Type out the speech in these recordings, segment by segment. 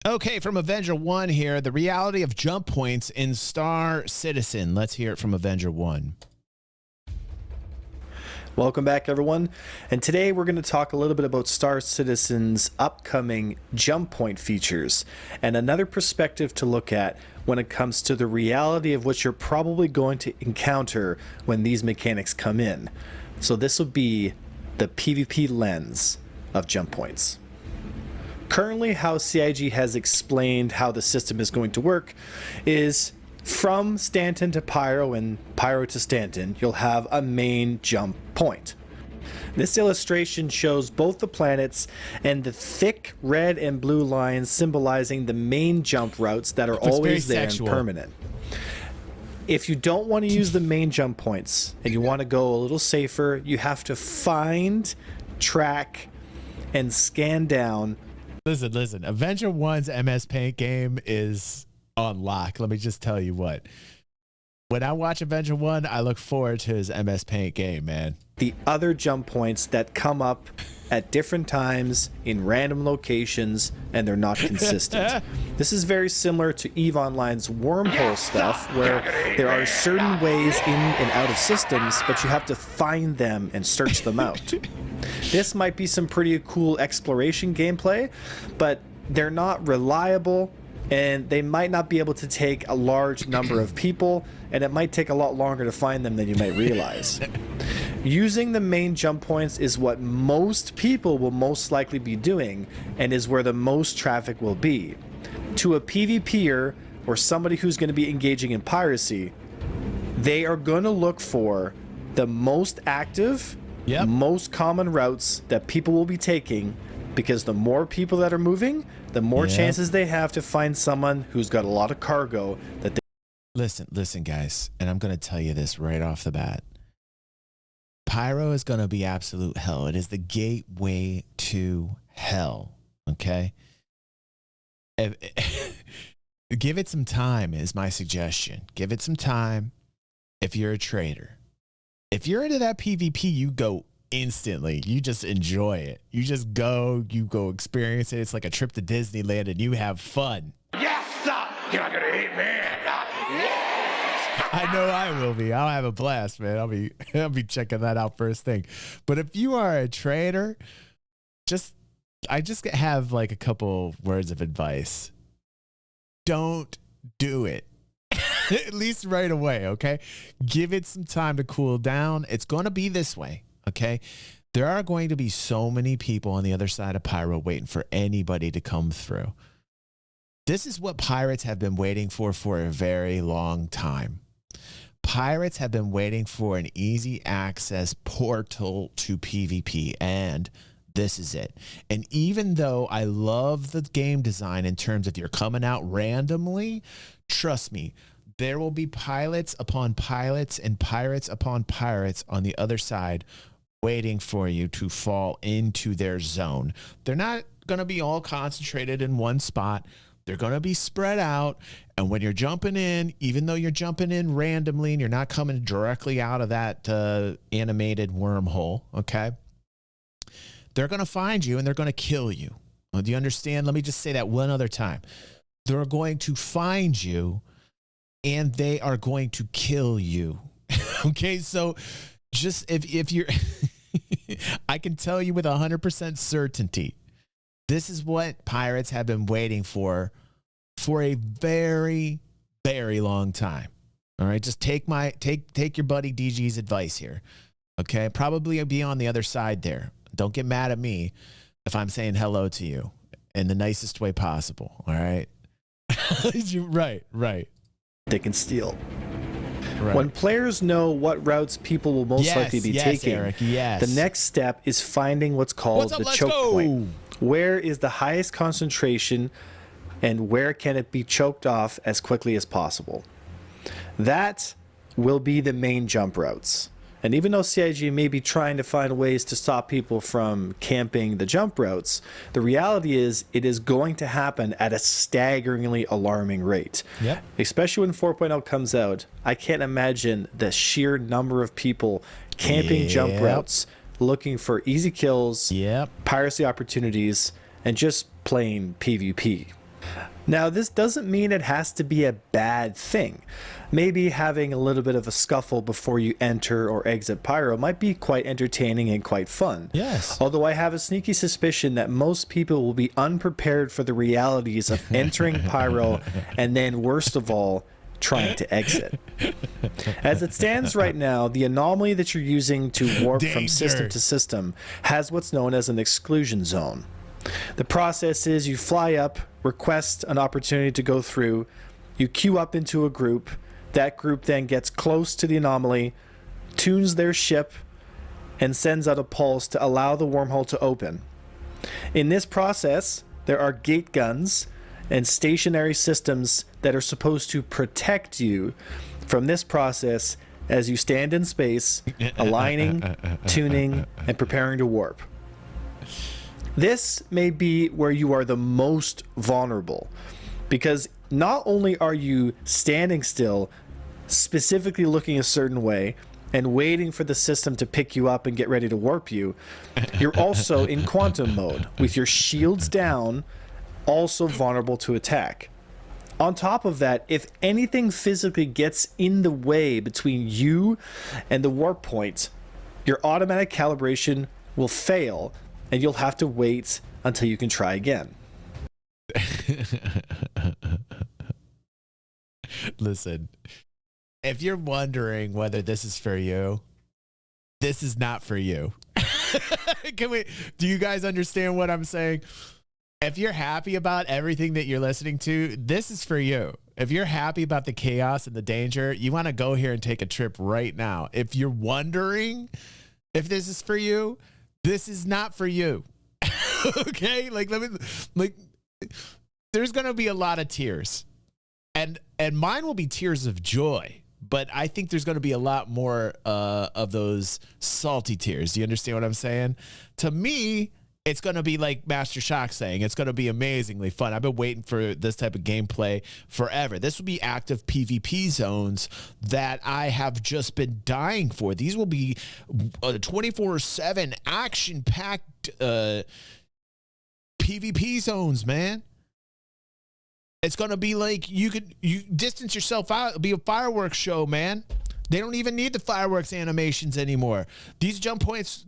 Okay, from Avenger 1 here, the reality of jump points in Star Citizen. Let's hear it from Avenger 1. Welcome back, everyone. And today we're going to talk a little bit about Star Citizen's upcoming jump point features and another perspective to look at when it comes to the reality of what you're probably going to encounter when these mechanics come in. So this will be the PvP lens of jump points. Currently, how CIG has explained how the system is going to work is from Stanton to Pyro and Pyro to Stanton, you'll have a main jump point. This illustration shows both the planets and the thick red and blue lines symbolizing the main jump routes that are always there and permanent. If you don't want to use the main jump points and you want to go a little safer, you have to find, track, and scan down. Listen. Avenger 1's MS Paint game is on lock. Let me just tell you what. When I watch Avenger 1, I look forward to his MS Paint game, man. The other jump points that come up at different times in random locations, and they're not consistent. This is very similar to EVE Online's wormhole stuff, where there are certain ways in and out of systems, but you have to find them and search them out. This might be some pretty cool exploration gameplay, but they're not reliable, and they might not be able to take a large number of people, and it might take a lot longer to find them than you might realize. Using the main jump points is what most people will most likely be doing, and is where the most traffic will be. To a PvPer or somebody who's going to be engaging in piracy, they are going to look for the most active, most common routes that people will be taking, because the more people that are moving, the more chances they have to find someone who's got a lot of cargo that they... Listen, guys, and I'm going to tell you this right off the bat. Pyro is going to be absolute hell. It is the gateway to hell, okay? Give it some time is my suggestion. Give it some time if you're a trader. If you're into that PvP, you go instantly. You just enjoy it. You just go, experience it. It's like a trip to Disneyland and you have fun. Yes, sir. You're not gonna hate me. I know I will be. I'll have a blast, man. I'll be checking that out first thing. But if you are a trader, I just have like a couple words of advice. Don't do it. At least right away, okay? Give it some time to cool down. It's going to be this way, okay? There are going to be so many people on the other side of Pyro waiting for anybody to come through. This is what pirates have been waiting for a very long time. Pirates have been waiting for an easy access portal to PvP, and this is it. And even though I love the game design in terms of you're coming out randomly, trust me, there will be pilots upon pilots and pirates upon pirates on the other side waiting for you to fall into their zone. They're not going to be all concentrated in one spot. They're going to be spread out. And when you're jumping in, even though you're jumping in randomly and you're not coming directly out of that animated wormhole, okay, they're going to find you and they're going to kill you. Do you understand? Let me just say that one other time. They're going to find you and they are going to kill you. Okay, so just if you're, I can tell you with 100% certainty, this is what pirates have been waiting for a very, very long time. All right, just take your buddy DG's advice here. Okay, probably be on the other side there. Don't get mad at me if I'm saying hello to you in the nicest way possible. All right, right. They can steal. Right. When players know what routes people will most likely be taking, Eric, the next step is finding what's called the choke point. Where is the highest concentration and where can it be choked off as quickly as possible? That will be the main jump routes. And even though CIG may be trying to find ways to stop people from camping the jump routes, the reality is it is going to happen at a staggeringly alarming rate. Yep. Especially when 4.0 comes out, I can't imagine the sheer number of people camping jump routes, looking for easy kills, piracy opportunities, and just plain PvP. Now, this doesn't mean it has to be a bad thing. Maybe having a little bit of a scuffle before you enter or exit Pyro might be quite entertaining and quite fun. Yes. Although I have a sneaky suspicion that most people will be unprepared for the realities of entering Pyro and then, worst of all, trying to exit. As it stands right now, the anomaly that you're using to warp from system to system has what's known as an exclusion zone. The process is you fly up, request an opportunity to go through, you queue up into a group, that group then gets close to the anomaly, tunes their ship, and sends out a pulse to allow the wormhole to open. In this process, there are gate guns and stationary systems that are supposed to protect you from this process as you stand in space, aligning, tuning, and preparing to warp. This may be where you are the most vulnerable, because not only are you standing still, specifically looking a certain way, and waiting for the system to pick you up and get ready to warp you, you're also in quantum mode, with your shields down, also vulnerable to attack. On top of that, if anything physically gets in the way between you and the warp point, your automatic calibration will fail, and you'll have to wait until you can try again. Listen, if you're wondering whether this is for you, this is not for you. Do you guys understand what I'm saying? If you're happy about everything that you're listening to, this is for you. If you're happy about the chaos and the danger, you want to go here and take a trip right now. If you're wondering if this is for you, this is not for you. Okay? There's going to be a lot of tears. And mine will be tears of joy, but I think there's going to be a lot more of those salty tears. Do you understand what I'm saying? To me, it's going to be like Master Shock saying, it's going to be amazingly fun. I've been waiting for this type of gameplay forever. This will be active PvP zones that I have just been dying for. These will be 24/7 action-packed PvP zones, man. It's going to be like you distance yourself out. It'll be a fireworks show, man. They don't even need the fireworks animations anymore. These jump points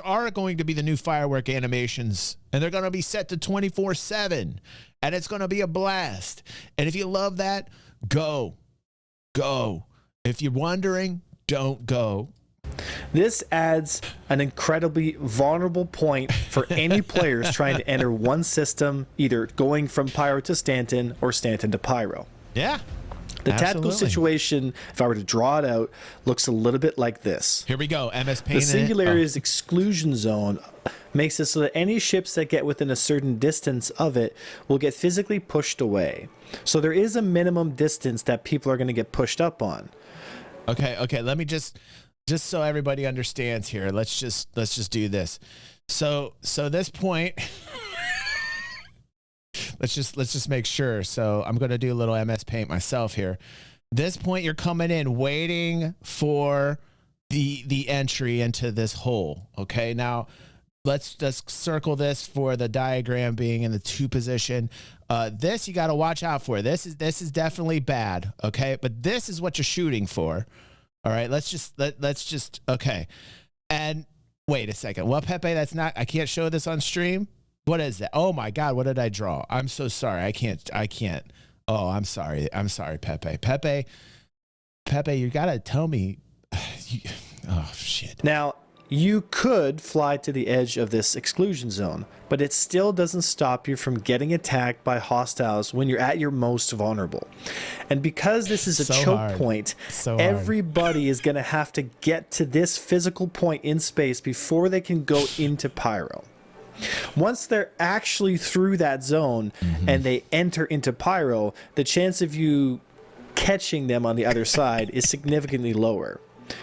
are going to be the new firework animations, and they're going to be set to 24/7, and it's going to be a blast. And if you love that, go. If you're wondering, don't go. This adds an incredibly vulnerable point for any players trying to enter one system, either going from Pyro to Stanton or Stanton to Pyro. Yeah. The tactical situation, if I were to draw it out, looks a little bit like this. Here we go. MS Paint. The Singularity's exclusion zone makes it so that any ships that get within a certain distance of it will get physically pushed away. So there is a minimum distance that people are going to get pushed up on. Okay. Let me just so everybody understands here. Let's just do this. So this point. Let's just make sure. So I'm going to do a little MS Paint myself here. This point, you're coming in waiting for the entry into this hole. Okay. Now let's just circle this for the diagram being in the 2 position. This you got to watch out for. This is definitely bad. Okay. But this is what you're shooting for. All right. Let's just okay. And wait a second. Well, Pepe, I can't show this on stream. What is that? Oh my God, what did I draw? I'm so sorry. I can't. Oh, I'm sorry, Pepe. Pepe, you gotta tell me. Oh shit. Now, you could fly to the edge of this exclusion zone, but it still doesn't stop you from getting attacked by hostiles when you're at your most vulnerable. And because this is a choke point, everybody is going to have to get to this physical point in space before they can go into Pyro. Once they're actually through that zone and they enter into Pyro, the chance of you catching them on the other side is significantly lower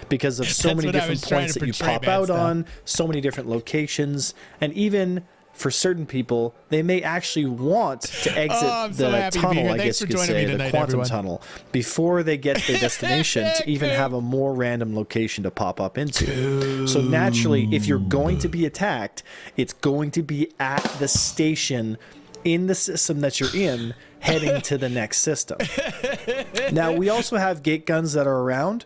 because of so many different points that you pop out on, so many different locations, and even for certain people, they may actually want to exit the tunnel, I guess you could say, the quantum tunnel, before they get to their destination to even have a more random location to pop up into. So naturally, if you're going to be attacked, it's going to be at the station in the system that you're in, heading to the next system. Now, we also have gate guns that are around,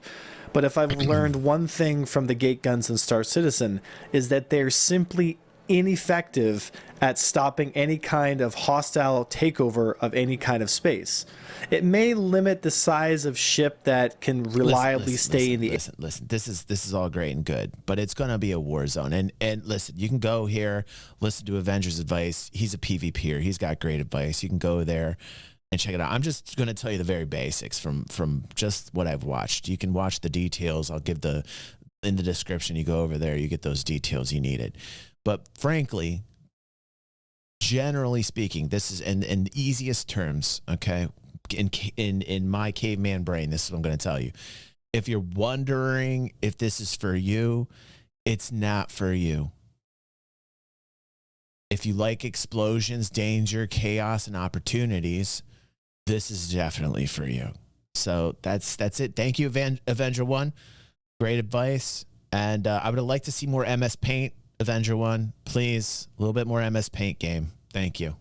but if I've learned one thing from the gate guns in Star Citizen is that they're simply ineffective at stopping any kind of hostile takeover of any kind of space. It may limit the size of ship that can reliably stay in the... Listen, this is all great and good, but it's going to be a war zone. And listen, you can go here, listen to Avengers advice. He's a PvPer. He's got great advice. You can go there and check it out. I'm just going to tell you the very basics from just what I've watched. You can watch the details. I'll give in the description. You go over there, you get those details you needed. But frankly, generally speaking, this is in the easiest terms, okay? In my caveman brain, this is what I'm going to tell you. If you're wondering if this is for you, it's not for you. If you like explosions, danger, chaos, and opportunities, this is definitely for you. So that's it. Thank you, Avenger 1. Great advice. And I would like to see more MS Paint, Avenger 1. Please, a little bit more MS Paint game. Thank you.